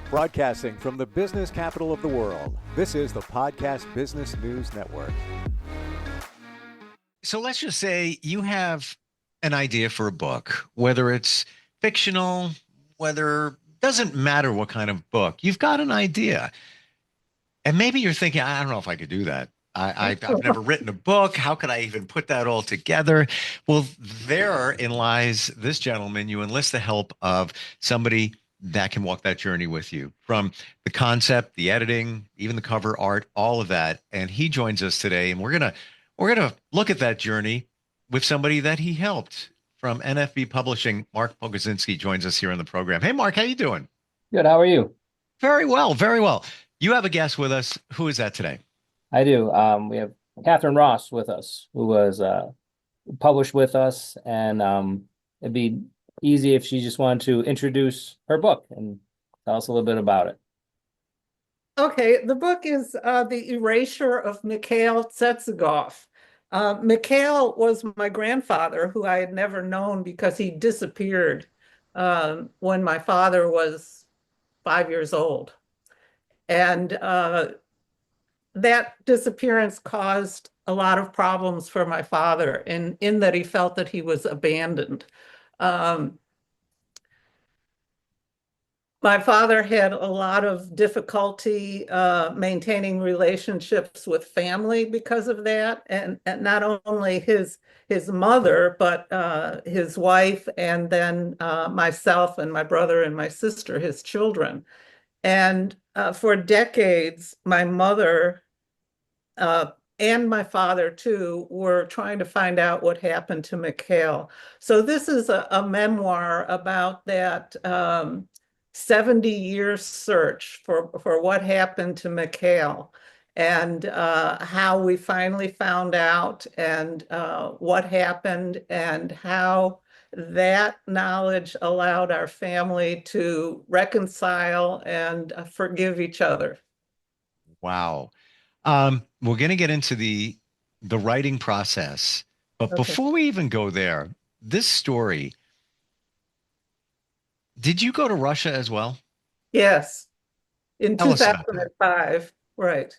Broadcasting from the business capital of the world, this is the Podcast Business News Network. So let's just say you have an idea for a book, whether it's fictional, whether doesn't matter what kind of book, you've got an idea. And maybe you're thinking, I don't know if I could do that. I've never written a book. How could I even put that all together? Well, therein lies this gentleman. You enlist the help of somebody that can walk that journey with you from the concept, the editing, even the cover art, all of that. And he joins us today, and we're gonna look at that journey with somebody that he helped from NFB Publishing. Mark Pogodzinski joins us here on the program. Hey, Mark, how you doing? Good. How are you? Very well, very well. You have a guest with us. Who is that today? I do. We have Catherine Ross with us, who was published with us, and it'd be easy if she just wanted to introduce her book and tell us a little bit about it. Okay, the book is The Erasure of Mikhail Tsetsegov. Mikhail was my grandfather, who I had never known because he disappeared when my father was 5 years old. And that disappearance caused a lot of problems for my father in that he felt that he was abandoned. My father had a lot of difficulty maintaining relationships with family because of that, and not only his mother, but his wife, and then myself and my brother and my sister, his children. And for decades, my mother and my father too were trying to find out what happened to Mikhail. So this is a memoir about that 70-year search for what happened to Mikhail, and how we finally found out, and what happened, and how that knowledge allowed our family to reconcile and forgive each other. Wow. We're going to get into the writing process, but Okay. before we even go there, this story, did you go to Russia as well? Yes, in Tell us about that. 2005, right.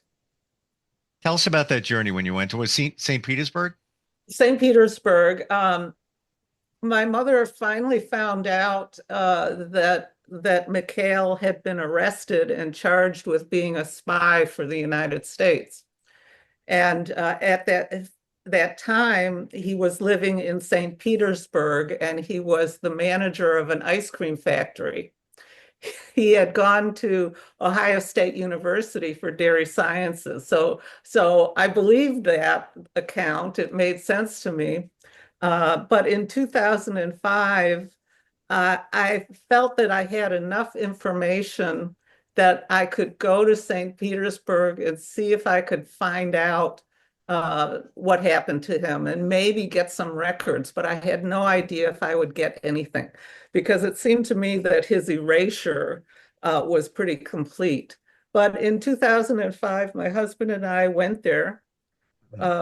Tell us about that journey when you went to was St. Petersburg? St. Petersburg. My mother finally found out that Mikhail had been arrested and charged with being a spy for the United States. And at that time, he was living in St. Petersburg, and he was the manager of an ice cream factory. He had gone to Ohio State University for dairy sciences. So I believed that account. It made sense to me. But in 2005, I felt that I had enough information that I could go to St. Petersburg and see if I could find out what happened to him and maybe get some records, but I had no idea if I would get anything because it seemed to me that his erasure was pretty complete. But in 2005, my husband and I went there.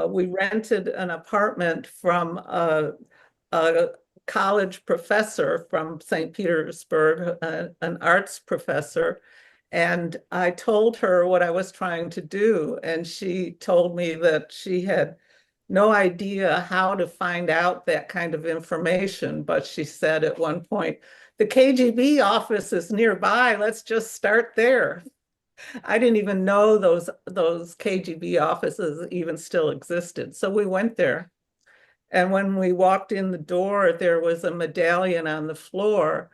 We rented an apartment from a college professor from St. Petersburg, an arts professor. And I told her what I was trying to do. And she told me that she had no idea how to find out that kind of information. But she said at one point, the KGB office is nearby. Let's just start there. I didn't even know those KGB offices even still existed. So we went there. And when we walked in the door, there was a medallion on the floor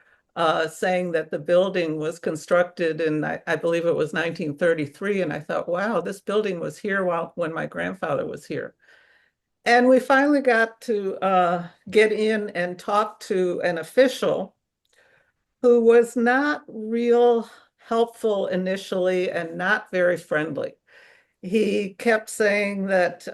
saying that the building was constructed in, I believe it was 1933. And I thought, wow, this building was here when my grandfather was here. And we finally got to get in and talk to an official who was not real helpful initially and not very friendly. He kept saying that,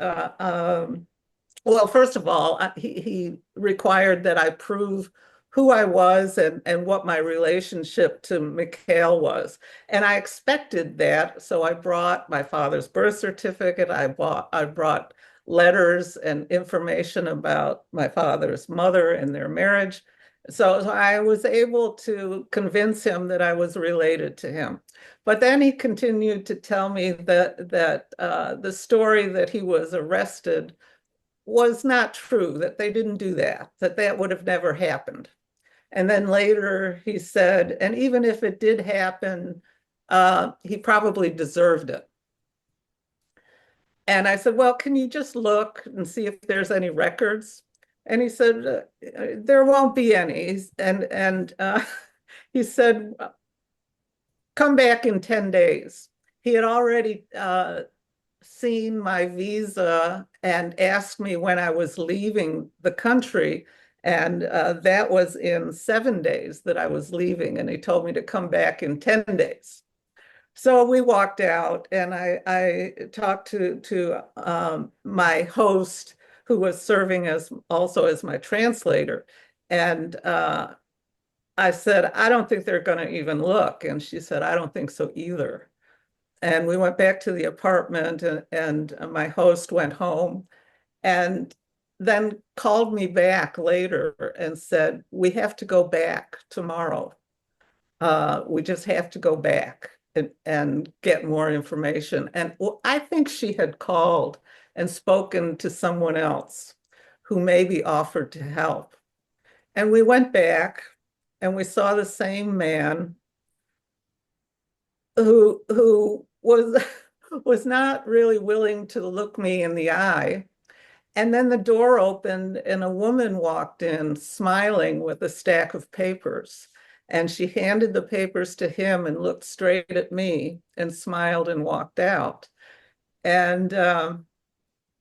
well, first of all, he required that I prove who I was and what my relationship to Mikhail was. And I expected that. So I brought my father's birth certificate. I brought letters and information about my father's mother and their marriage. So I was able to convince him that I was related to him. But then he continued to tell me that the story that he was arrested was not true, that they didn't do that, that that would have never happened. And then later he said, and even if it did happen, he probably deserved it. And I said, well, can you just look and see if there's any records? And he said, there won't be any. And he said, come back in 10 days. He had already seen my visa and asked me when I was leaving the country. And that was in 7 days that I was leaving. And he told me to come back in 10 days. So we walked out, and I talked to my host, who was serving as also as my translator. And I said, I don't think they're going to even look. And she said, I don't think so either. And we went back to the apartment, and my host went home and then called me back later and said, we have to go back tomorrow. We just have to go back and get more information. And I think she had called and spoken to someone else who maybe offered to help. And we went back and we saw the same man who was was not really willing to look me in the eye. And then the door opened and a woman walked in smiling with a stack of papers. And she handed the papers to him and looked straight at me and smiled and walked out. And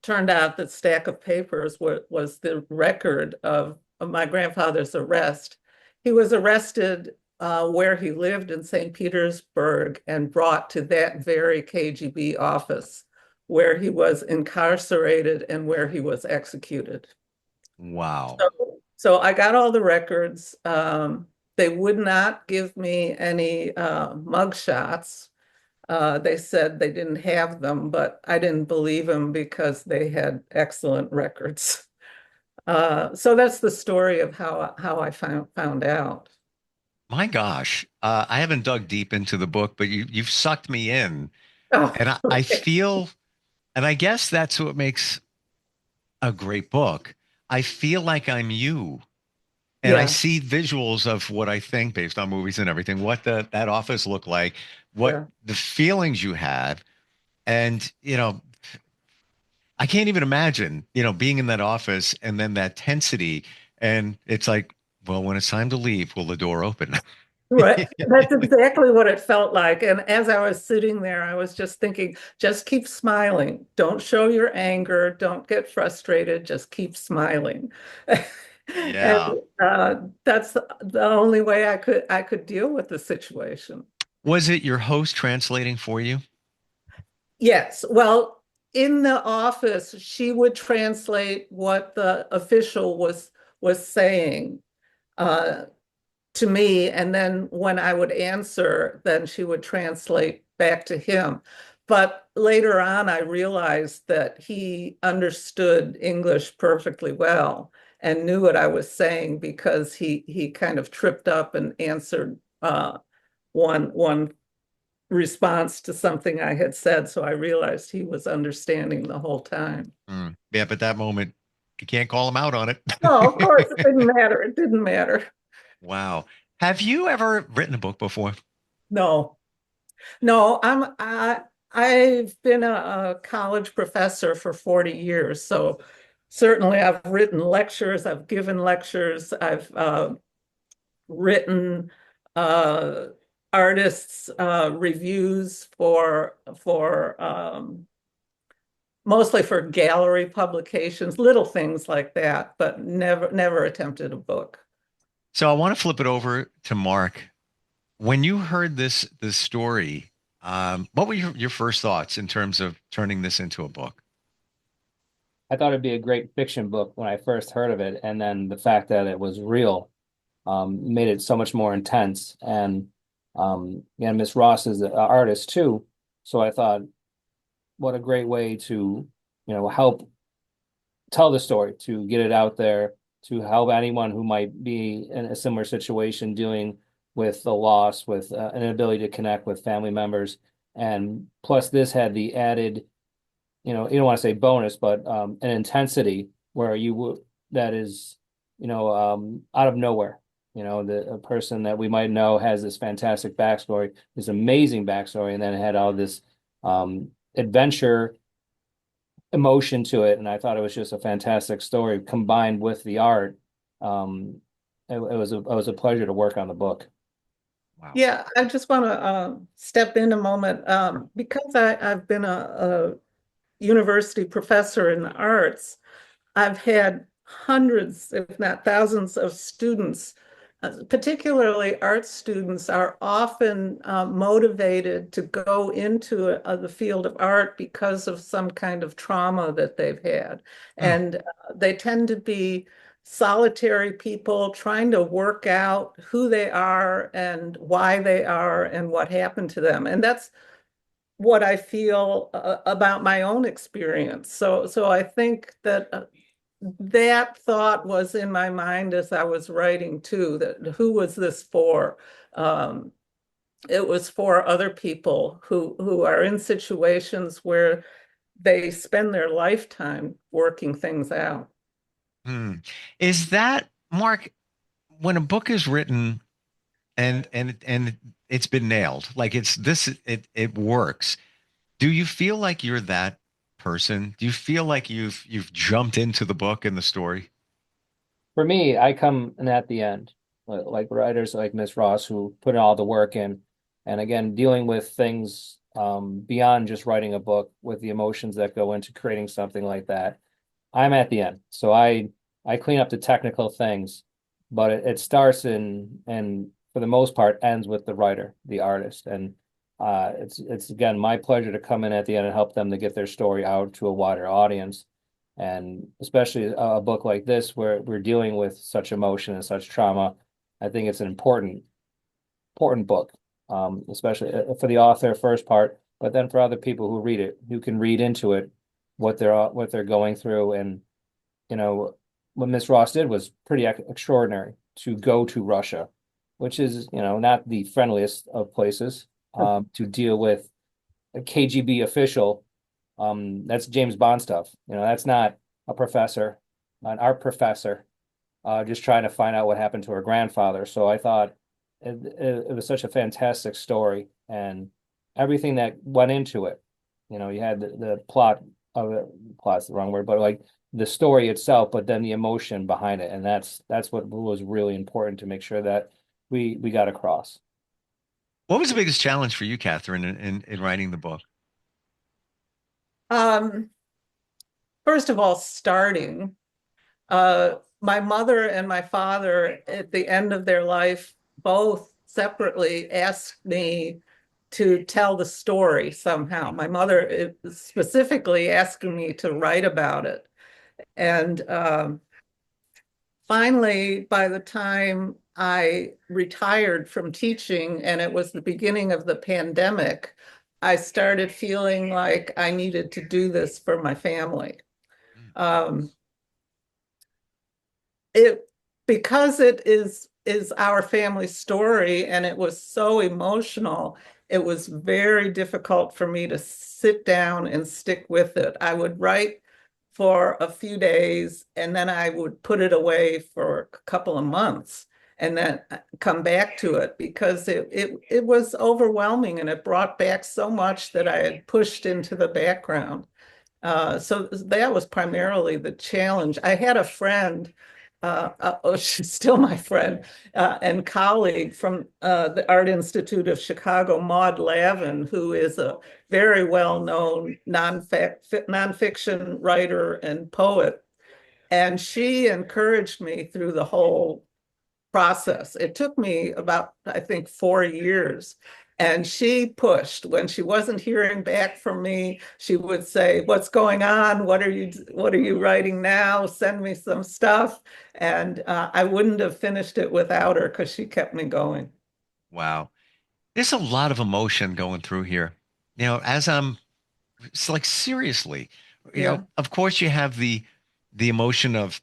turned out that stack of papers was the record of my grandfather's arrest. He was arrested where he lived in St. Petersburg and brought to that very KGB office where he was incarcerated and where he was executed. Wow. So I got all the records. They would not give me any mug shots. They said they didn't have them, but I didn't believe them because they had excellent records. So that's the story of how I found out. My gosh. I haven't dug deep into the book, but you've sucked me in. Oh, And I okay. feel, and I guess that's what makes a great book. I feel like I'm you. And I Yeah, see visuals of what I think based on movies and everything, what that office looked like, what sure. the feelings you had. And, I can't even imagine, being in that office and then that tensity. And it's like, well, when it's time to leave, will the door open? Right. That's exactly what it felt like. And as I was sitting there, I was just thinking, just keep smiling. Don't show your anger. Don't get frustrated. Just keep smiling. And Yeah. that's the only way I could deal with the situation. Was it your host translating for you? Yes. Well, in the office, she would translate what the official was saying. Uh, to me, and then when I would answer, then she would translate back to him. But later on, I realized that he understood English perfectly well and knew what I was saying because he kind of tripped up and answered one response to something I had said. So I realized he was understanding the whole time. Yeah, but that moment, you can't call him out on No, of course, it it. didn't matter. It didn't matter. Wow. Have you ever written a book before? No. No, I've been a college professor for 40 years, so certainly I've written lectures, I've given lectures, I've written uh, artists reviews for mostly for gallery publications, little things like that, but never attempted a book. So I want to flip it over to Mark. When you heard this story, what were your first thoughts in terms of turning this into a book? I thought it'd be a great fiction book when I first heard of it, and then the fact that it was real made it so much more intense. And yeah, Miss Ross is an artist too, so I thought, what a great way to help tell the story, to get it out there to help anyone who might be in a similar situation dealing with the loss, with an inability to connect with family members. And plus, this had the added, you don't want to say bonus, but an intensity where you would that is, out of nowhere. A person that we might know has this fantastic backstory, this amazing backstory, and then it had all this adventure emotion to it. And I thought it was just a fantastic story combined with the art. It was a pleasure to work on the book. Wow. Yeah, I just want to step in a moment because I've been a university professor in the arts. I've had hundreds, if not thousands, of students, particularly art students, are often motivated to go into the field of art because of some kind of trauma that they've had. Hmm. And they tend to be solitary people trying to work out who they are and why they are and what happened to them. And that's what I feel about my own experience. So I think that that thought was in my mind as I was writing too, that who was this for? Um, it was for other people who are in situations where they spend their lifetime working things out. Hmm. Is that, Mark, when a book is written and it's been nailed, like it works. Do you feel like you're that person? Do you feel like you've jumped into the book and the story? For me, I come in at the end, like writers like Miss Ross who put all the work in, and again, dealing with things beyond just writing a book, with the emotions that go into creating something like that. I'm at the end, so I clean up the technical things, but it starts and for the most part ends with the writer, the artist, and it's again my pleasure to come in at the end and help them to get their story out to a wider audience. And especially a book like this, where we're dealing with such emotion and such trauma, I think it's an important book, especially for the author first part, but then for other people who read it, who can read into it what they're going through. And what Miss Ross did was pretty extraordinary, to go to Russia, which is not the friendliest of places, to deal with a KGB official. That's James Bond stuff. That's not a professor, an art professor, just trying to find out what happened to her grandfather. So I thought it was such a fantastic story, and everything that went into it. You had the plot of it, plot's the wrong word, but like the story itself, but then the emotion behind it. And that's what was really important to make sure that we got across. What was the biggest challenge for you, Catherine, in writing the book? Um, First of all, starting. My mother and my father, at the end of their life, both separately asked me to tell the story somehow. My mother specifically asking me to write about it. And finally, by the time I retired from teaching and it was the beginning of the pandemic, I started feeling like I needed to do this for my family. Um, it because it is our family story and it was so emotional, it was very difficult for me to sit down and stick with it. I would write for a few days and then I would put it away for a couple of months and then come back to it because it was overwhelming and it brought back so much that I had pushed into the background. So that was primarily the challenge. I had a friend, she's still my friend and colleague from the Art Institute of Chicago, Maud Lavin, who is a very well-known nonfiction writer and poet. And she encouraged me through the whole process. It took me about, I think, 4 years. And she pushed when she wasn't hearing back from me. She would say, "What's going on? What are you writing now? Send me some stuff." And I wouldn't have finished it without her because she kept me going. Wow. There's a lot of emotion going through here. As I'm, it's like, seriously, Yeah. of course you have the emotion of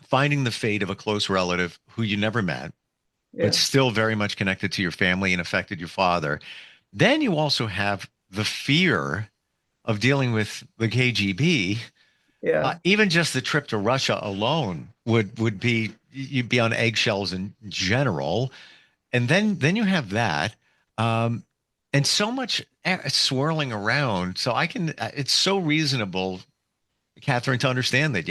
finding the fate of a close relative who you never met, but Yeah. still very much connected to your family and affected your father. Then you also have the fear of dealing with the KGB. Yeah. Even just the trip to Russia alone would be you'd be on eggshells in general, and then you have that, um, and so much swirling around. So I can. It's so reasonable, Catherine, to understand that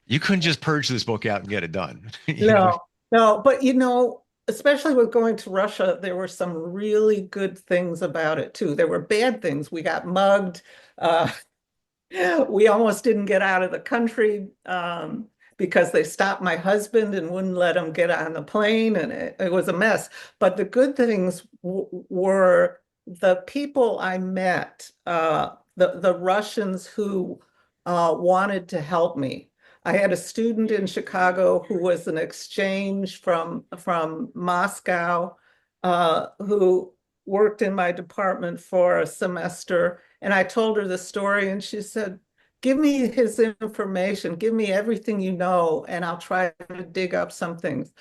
you couldn't just purge this book out and get it done. You know. No, no, but especially with going to Russia, there were some really good things about it too. There were bad things. We got mugged. Uh, we almost didn't get out of the country because they stopped my husband and wouldn't let him get on the plane, and it was a mess. But the good things were the people I met, the Russians who wanted to help me. I had a student in Chicago who was an exchange from Moscow, who worked in my department for a semester. And I told her the story, and she said, "Give me his information, give me everything you know, and I'll try to dig up some things."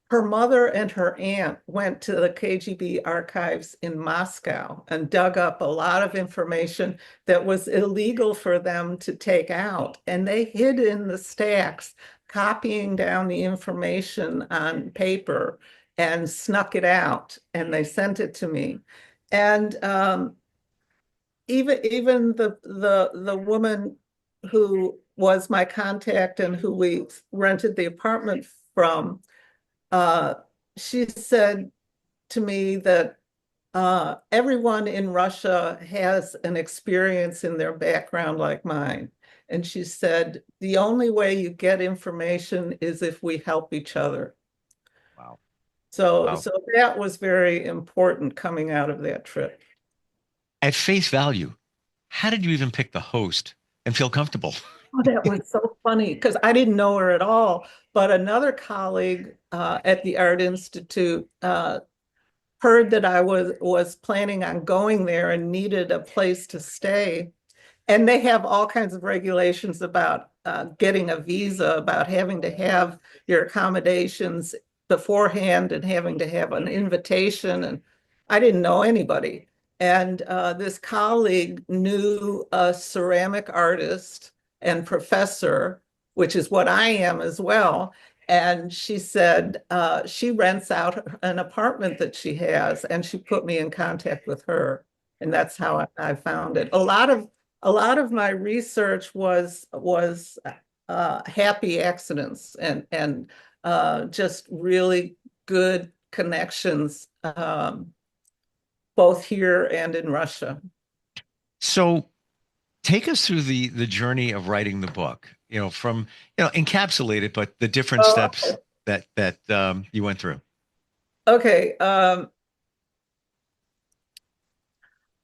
Her mother and her aunt went to the KGB archives in Moscow and dug up a lot of information that was illegal for them to take out. And they hid in the stacks, copying down the information on paper and snuck it out. And they sent it to me. And even the woman who was my contact and who we rented the apartment from, uh, she said to me that everyone in Russia has an experience in their background like mine. And she said, the only way you get information is if we help each other. Wow. So, Wow. so that was very important coming out of that trip. At face value, how did you even pick the host and feel comfortable? Oh, that was so funny because I didn't know her at all. But another colleague at the Art Institute heard that I was planning on going there and needed a place to stay. And they have all kinds of regulations about getting a visa, about having to have your accommodations beforehand and having to have an invitation. And I didn't know anybody. And this colleague knew a ceramic artist and professor, which is what I am as well. And she said she rents out an apartment that she has, and she put me in contact with her. And that's how I found it. A lot of my research was happy accidents and just really good connections, both here and in Russia. So take us through the journey of writing the book, from, encapsulate it, but the different Oh, steps that you went through. okay.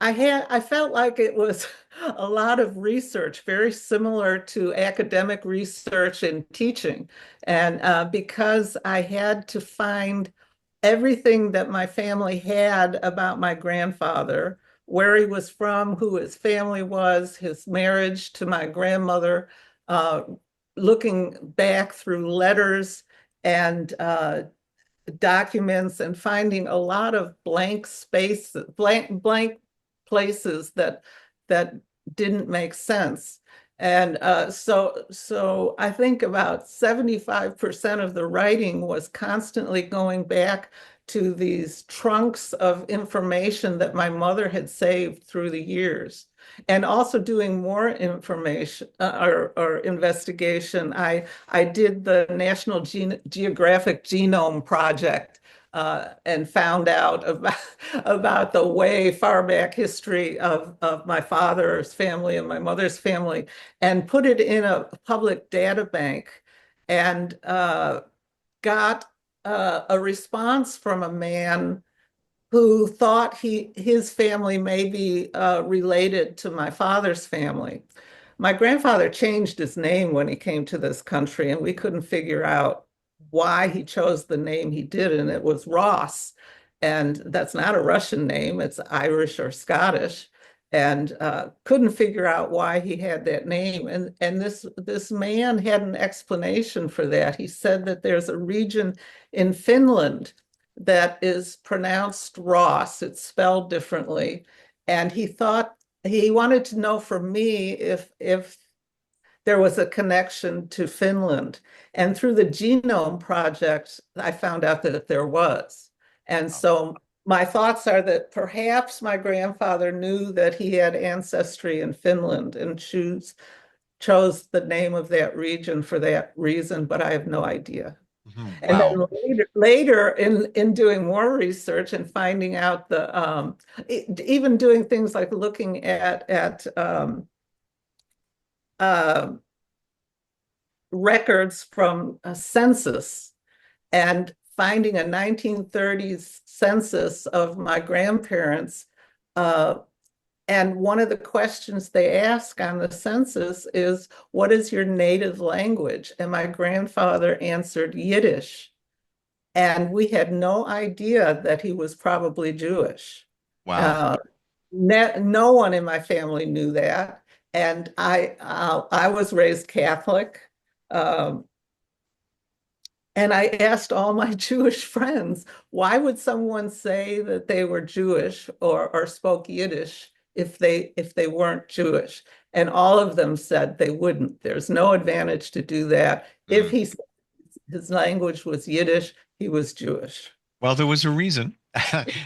I felt like it was a lot of research, very similar to academic research and teaching. And because I had to find everything that my family had about my grandfather, where he was from, who his family was, his marriage to my grandmother, uh, looking back through letters and documents and finding a lot of blank space, blank places that didn't make sense. And so I think about 75% of the writing was constantly going back to these trunks of information that my mother had saved through the years. And also doing more information or investigation. I did the National Geographic Genome Project and found out about the way far back history of my father's family and my mother's family and put it in a public data bank and got a response from a man who thought his family may be related to my father's family. My grandfather changed his name when he came to this country, and we couldn't figure out why he chose the name he did, and it was Ross. And that's not a Russian name, it's Irish or Scottish. and couldn't figure out why he had that name. And this man had an explanation for that. He said that there's a region in Finland that is pronounced Ross. It's spelled differently. And he wanted to know from me if there was a connection to Finland. And through the Genome Project, I found out that there was. And so my thoughts are that perhaps my grandfather knew that he had ancestry in Finland and chose the name of that region for that reason, but I have no idea. And Wow. then later in doing more research and finding out even doing things like looking at records from a census and finding a 1930s census of my grandparents. And one of the questions they ask on the census is, what is your native language? And my grandfather answered Yiddish. And we had no idea that he was probably Jewish. Wow. No one in my family knew that. And I was raised Catholic. Um, and I asked all my Jewish friends, why would someone say that they were Jewish or spoke Yiddish if they weren't Jewish? And all of them said they wouldn't. There's no advantage to do that. If Mm. his language was Yiddish, he was Jewish. Well, there was a reason.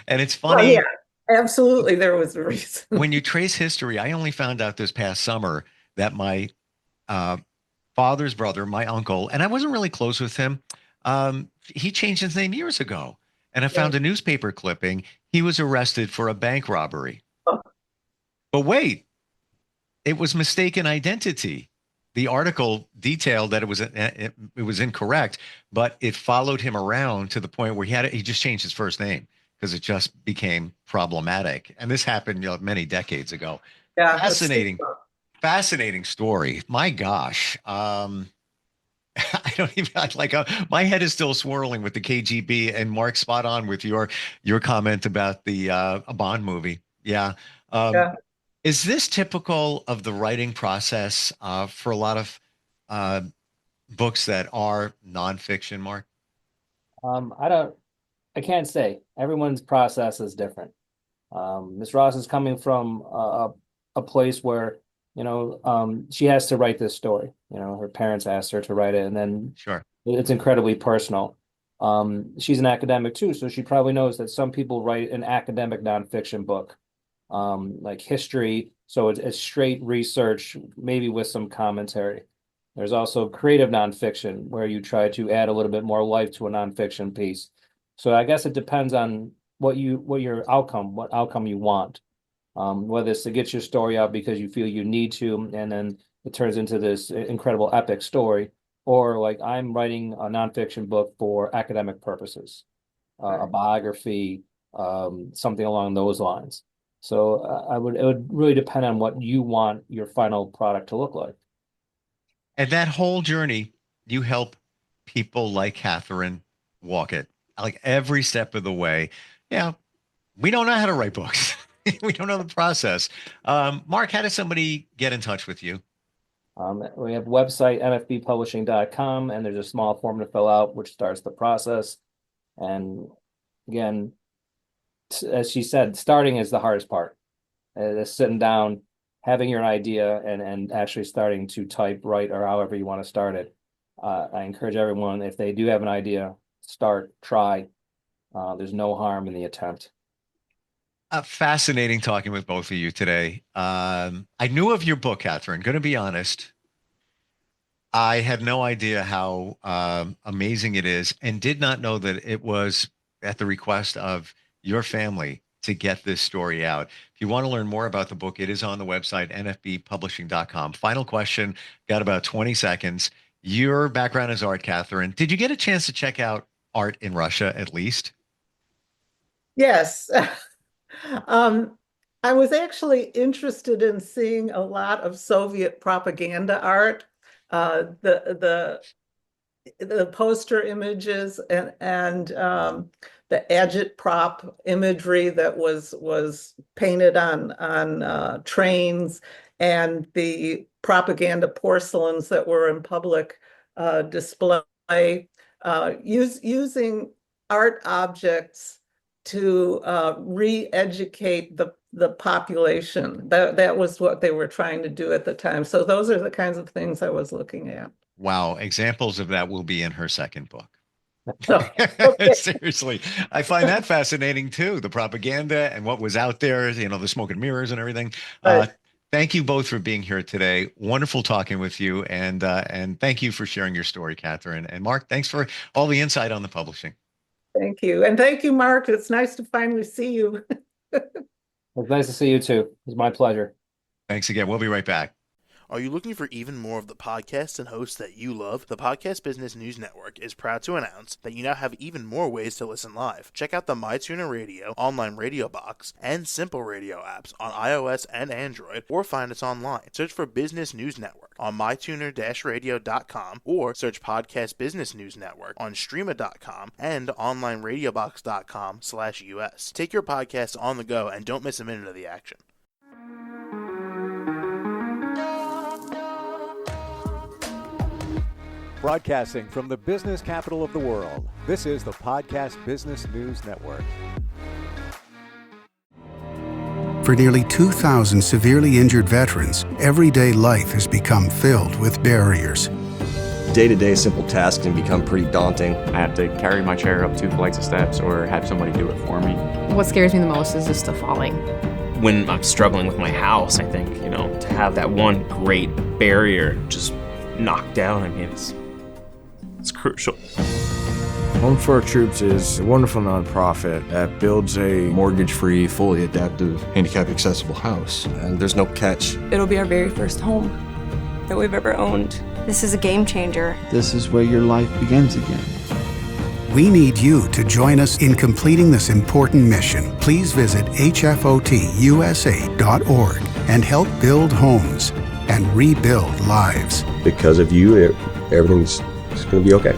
And it's Well, yeah, funny absolutely, there was a reason. when you trace history. I only found out this past summer that my uh, father's brother, my uncle, and I wasn't really close with him. He changed his name years ago. And I Yeah. found a newspaper clipping. He was arrested for a bank robbery. But wait, it was mistaken identity. The article detailed that it was incorrect, but it followed him around to the point where he just changed his first name because it just became problematic. And this happened, many decades ago. Yeah, Fascinating, fascinating story. My gosh. I don't even my head is still swirling with the KGB, and Mark, spot on with your comment about the a Bond movie. Yeah. Um, yeah. is this typical of the writing process for a lot of uh, books that are nonfiction, Mark? I can't say. Everyone's process is different. Miss Ross is coming from a place where, she has to write this story. Her parents asked her to write it, and then Sure. it's incredibly personal. She's an academic too, so she probably knows that some people write an academic nonfiction book, like history. So it's straight research, maybe with some commentary. There's also creative nonfiction where you try to add a little bit more life to a nonfiction piece. So I guess it depends on what outcome you want. Whether it's to get your story out because you feel you need to, and then it turns into this incredible epic story, or like I'm writing a nonfiction book for academic purposes, a biography, something along those lines. So it would really depend on what you want your final product to look like. And that whole journey, you help people like Catherine walk it, like every step of the way. Yeah, we don't know how to write books. We don't know the process. Mark, how does somebody get in touch with you? We have a website, nfbpublishing.com, and there's a small form to fill out, which starts the process. And again, as she said, starting is the hardest part. Sitting down, having your idea, and actually starting to type, write, or however you want to start it. I encourage everyone, if they do have an idea, start, try. There's no harm in the attempt. Fascinating talking with both of you today. I knew of your book, Catherine. Going to be honest, I had no idea how amazing it is, and did not know that it was at the request of your family to get this story out. If you want to learn more about the book, it is on the website, nfbpublishing.com. Final question, got about 20 seconds. Your background is art, Catherine. Did you get a chance to check out art in Russia at least? Yes. Um, I was actually interested in seeing a lot of Soviet propaganda art, the poster images and agitprop imagery that was painted on trains, and the propaganda porcelains that were in public display, using art objects to re-educate the population. That was what they were trying to do at the time. So those are the kinds of things I was looking at. Wow. Examples of that will be in her second book. Okay. Seriously, I find that fascinating too. The propaganda and what was out there, the smoke and mirrors and everything. Right. Thank you both for being here today. Wonderful talking with you, and thank you for sharing your story, Catherine. And Mark, thanks for all the insight on the publishing. Thank you. And thank you, Mark. It's nice to finally see you. It's nice to see you too. It's my pleasure. Thanks again. We'll be right back. Are you looking for even more of the podcasts and hosts that you love? The Podcast Business News Network is proud to announce that you now have even more ways to listen live. Check out the MyTuner Radio, online radio box, and Simple Radio apps on iOS and Android, or find us online. Search for Business News Network on mytuner-radio.com, or search Podcast Business News Network on streama.com and onlineradiobox.com/US. Take your podcast on the go and don't miss a minute of the action. Broadcasting from the business capital of the world, this is the Podcast Business News Network. For nearly 2,000 severely injured veterans, everyday life has become filled with barriers. Day-to-day simple tasks can become pretty daunting. I have to carry my chair up 2 flights of steps or have somebody do it for me. What scares me the most is just the falling. When I'm struggling with my house, I think, to have that one great barrier just knocked down, it's crucial. Home for Our Troops is a wonderful nonprofit that builds a mortgage-free, fully adaptive, handicap-accessible house. And there's no catch. It'll be our very first home that we've ever owned. This is a game changer. This is where your life begins again. We need you to join us in completing this important mission. Please visit hfotusa.org and help build homes and rebuild lives. Because of you, everything's going to be okay.